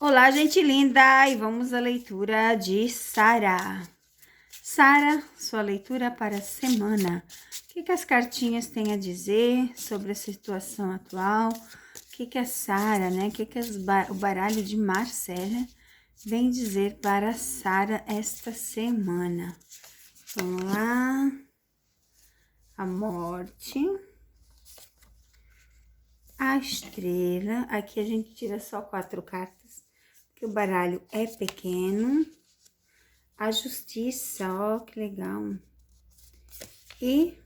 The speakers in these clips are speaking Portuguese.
Olá, gente linda! E vamos à leitura de Sara. Sara, sua leitura para a semana. O que as cartinhas têm a dizer sobre a situação atual? O que a Sara, né? O que o baralho de Marcela vem dizer para Sara esta semana? Vamos lá. A morte. A estrela. Aqui a gente tira só 4 cartas, porque o baralho é pequeno. A justiça, ó, que legal. E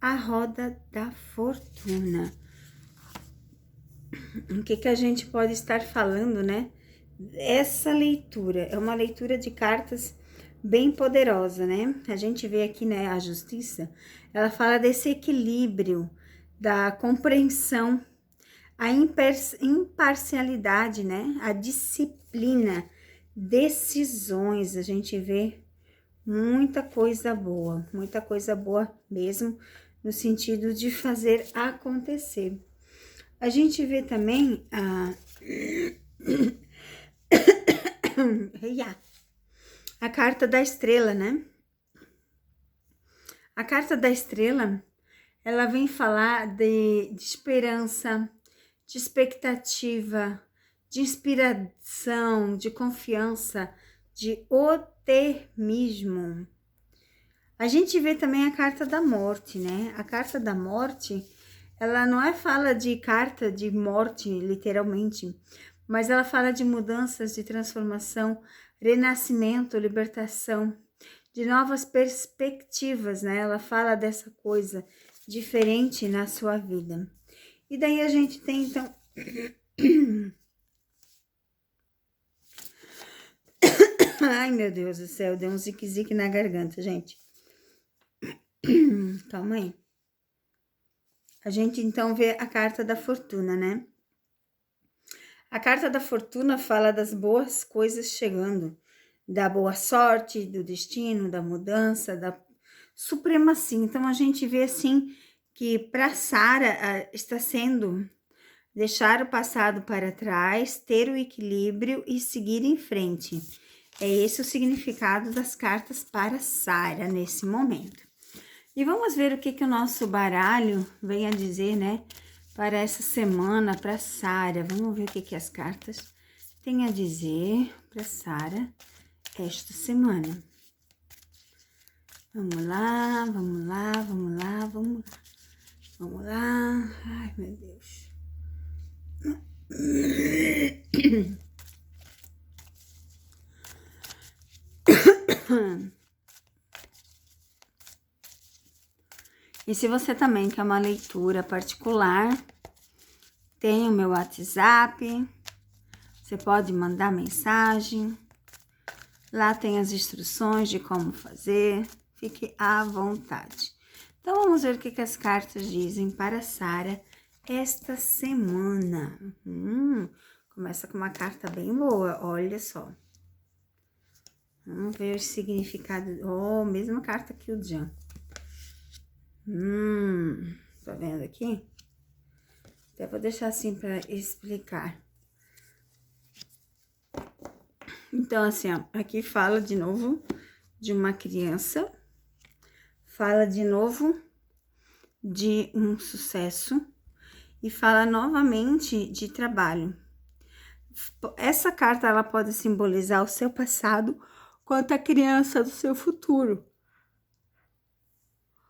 a roda da fortuna. O que a gente pode estar falando, né? Essa leitura é uma leitura de cartas bem poderosa, né? A gente vê aqui, né, a justiça, ela fala desse equilíbrio, da compreensão, a imparcialidade, né? A disciplina, decisões. A gente vê muita coisa boa mesmo, no sentido de fazer acontecer. A gente vê também a carta da estrela, né? A carta da estrela, ela vem falar de esperança, de expectativa, de inspiração, de confiança, de otimismo. A gente vê também a carta da morte, né? A carta da morte, ela não fala de carta de morte, literalmente, mas ela fala de mudanças, de transformação, renascimento, libertação, de novas perspectivas, né? Ela fala dessa coisa diferente na sua vida. E daí a gente tem, então... Ai, meu Deus do céu, deu um zique-zique na garganta, gente. Calma aí. A gente, então, vê a carta da fortuna, né? A carta da fortuna fala das boas coisas chegando, da boa sorte, do destino, da mudança, da supremacia. Então, a gente vê, assim, que para Sara está sendo deixar o passado para trás, ter o equilíbrio e seguir em frente. É esse o significado das cartas para Sara nesse momento. E vamos ver o que o nosso baralho vem a dizer, né? Para essa semana, para Sara. Vamos ver o que as cartas têm a dizer para Sara esta semana. Vamos lá, vamos lá, vamos lá, vamos lá. Vamos lá. Ai, meu Deus. E se você também quer uma leitura particular, tem o meu WhatsApp, você pode mandar mensagem, lá tem as instruções de como fazer, fique à vontade. Então, vamos ver o que as cartas dizem para Sara esta semana. Começa com uma carta bem boa, olha só. Vamos ver o significado. Oh, mesma carta que o Jan. Tá vendo aqui? Até vou deixar assim para explicar. Então, assim, ó, aqui fala de novo de uma criança, fala de novo de um sucesso e fala novamente de trabalho. Essa carta, ela pode simbolizar o seu passado quanto a criança do seu futuro.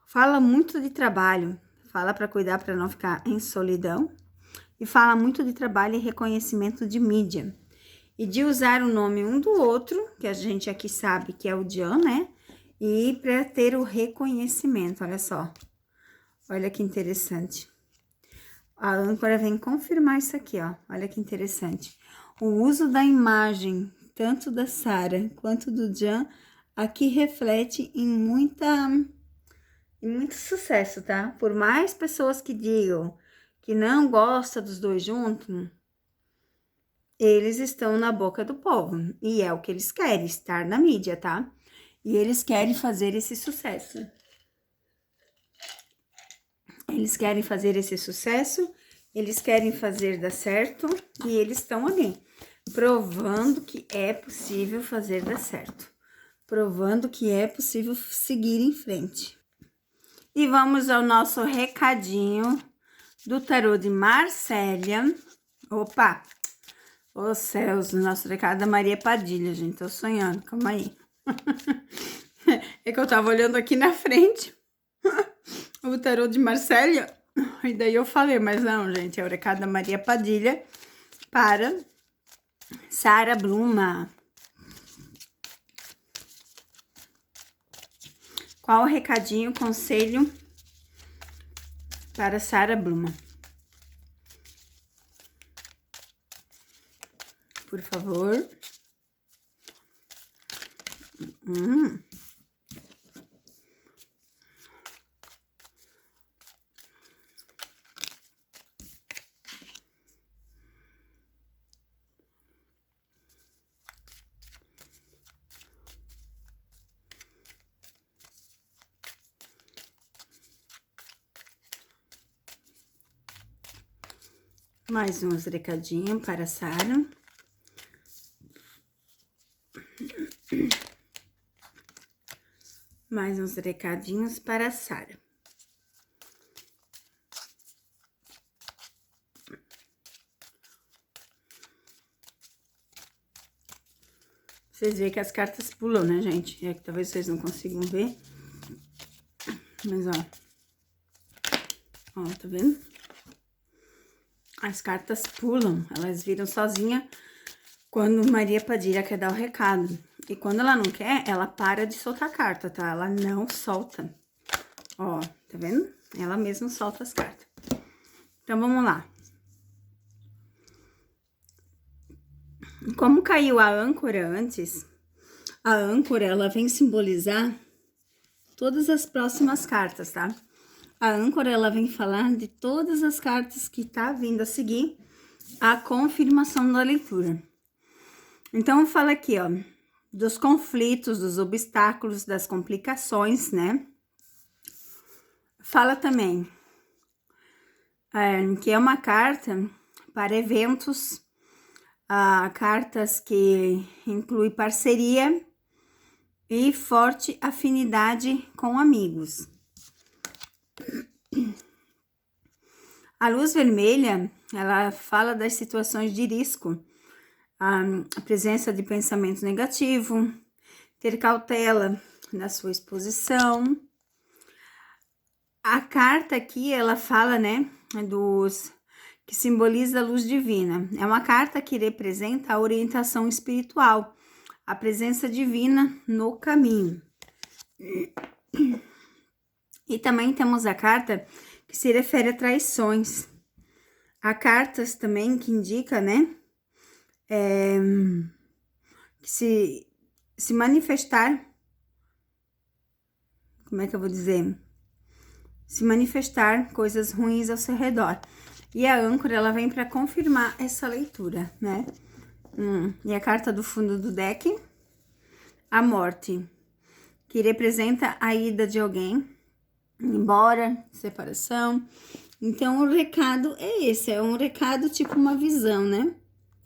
Fala muito de trabalho, fala para cuidar para não ficar em solidão e fala muito de trabalho e reconhecimento de mídia. E de usar o nome um do outro, que a gente aqui sabe que é o Jan, né? E para ter o reconhecimento, olha só. Olha que interessante. A âncora vem confirmar isso aqui, ó. Olha que interessante. O uso da imagem, tanto da Sara quanto do Jan, aqui reflete em muito sucesso, tá? Por mais pessoas que digam que não gostam dos dois juntos, eles estão na boca do povo. E é o que eles querem, estar na mídia, tá? E eles querem fazer esse sucesso. Eles querem fazer esse sucesso, eles querem fazer dar certo e eles estão ali. provando que é possível fazer dar certo, provando que é possível seguir em frente. E vamos ao nosso recadinho do tarô de Marcélia. Opa! Ô céus, o nosso recado da Maria Padilha, gente, tô sonhando, calma aí. É que eu tava olhando aqui na frente o tarô de Marcélia, e daí eu falei, mas não, gente, é o recado da Maria Padilha para Sara Bluma. Qual o recadinho, conselho para Sara Bluma? Por favor. Mais uns recadinhos para Sara. Mais uns recadinhos para Sara. Vocês veem que as cartas pulam, né, gente? É que talvez vocês não consigam ver. Mas, ó. Ó, tá vendo? As cartas pulam, elas viram sozinha quando Maria Padilha quer dar o recado. E quando ela não quer, ela para de soltar a carta, tá? Ela não solta. Ó, tá vendo? Ela mesma solta as cartas. Então, vamos lá. Como caiu a âncora antes, a âncora, ela vem simbolizar todas as próximas cartas, tá? A âncora, ela vem falar de todas as cartas que tá vindo a seguir a confirmação da leitura. Então, fala aqui, ó, dos conflitos, dos obstáculos, das complicações, né? Fala também que é uma carta para eventos, cartas que incluem parceria e forte afinidade com amigos. A luz vermelha, ela fala das situações de risco, a presença de pensamento negativo, ter cautela na sua exposição. A carta aqui, ela fala, né, que simboliza a luz divina. É uma carta que representa a orientação espiritual, a presença divina no caminho. E também temos a carta que se refere a traições. Há cartas também que indica, né, que se manifestar, como é que eu vou dizer? Se manifestar coisas ruins ao seu redor. E a âncora, ela vem para confirmar essa leitura, né? E a carta do fundo do deck, a morte, que representa a ida de alguém embora, separação. Então, o recado é esse, é um recado tipo uma visão, né?